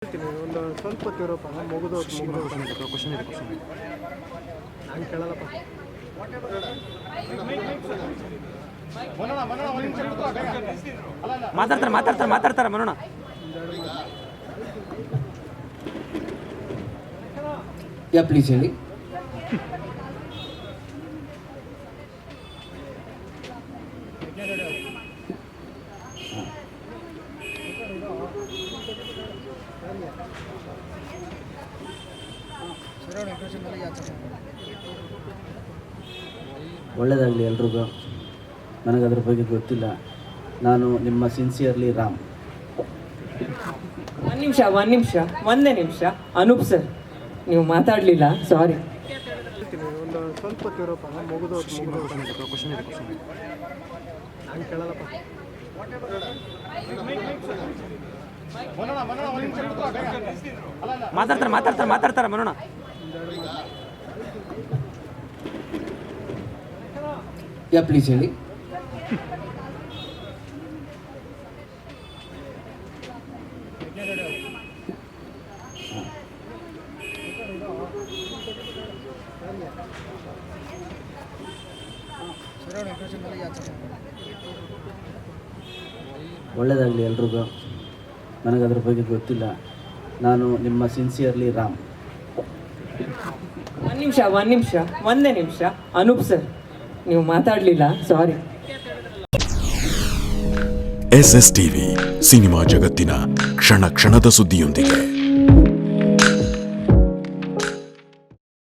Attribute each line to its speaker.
Speaker 1: ಒಂದು ಸ್ವಲ್ಪ ತಿರೋಪ ಮುಗಿದು
Speaker 2: ಕ್ವಶನ್ ಇದೆ
Speaker 1: ನಾನು ಕೇಳಲ್ಲಪ್ಪ.
Speaker 2: ಮಾತಾಡ್ತಾರೆ ಮನೋಣ.
Speaker 3: ಯಾ ಪ್ಲೀಸ್ ಹೇಳಿ. ಒಳ್ಳೆಯದಾಗಲಿ ಎಲ್ರಿಗೂ. ನನಗದ್ರ ಬಗ್ಗೆ ಗೊತ್ತಿಲ್ಲ. ನಾನು ನಿಮ್ಮ ಸಿನ್ಸಿಯರ್ಲಿ ರಾಮ್.
Speaker 4: ಒಂದೇ ನಿಮಿಷ ಅನೂಪ್ ಸರ್, ನೀವು ಮಾತಾಡಲಿಲ್ಲ, ಸಾರಿ.
Speaker 1: ಒಂದು ಸ್ವಲ್ಪ ತಿರೋಪ ಮುಗಿದು
Speaker 2: ಕ್ವಶನ್ ಇದೆ
Speaker 1: ನಾನು ಕೇಳಲ್ಲಪ್ಪ.
Speaker 2: ಮಾತಾಡ್ತಾರೆ ಮನೋಣ.
Speaker 3: ಯಾ ಪ್ಲೀಸ್ ಹೇಳಿ. ಒಳ್ಳೆಯದಾಗಲಿ ಎಲ್ರಿಗೂ. ನನಗದ್ರ ಬಗ್ಗೆ ಗೊತ್ತಿಲ್ಲ. ನಾನು ನಿಮ್ಮ ಸಿನ್ಸಿಯರ್ಲಿ ರಾಮ್.
Speaker 4: ಒಂದೇ ನಿಮಿಷ ಅನೂಪ್ ಸರ್, ನೀವು ಮಾತಾಡಲಿಲ್ಲ, ಸಾರಿ.
Speaker 5: SS ಟಿವಿ ಸಿನಿಮಾ ಜಗತ್ತಿನ ಕ್ಷಣ ಕ್ಷಣದ ಸುದ್ದಿಯೊಂದಿಗೆ.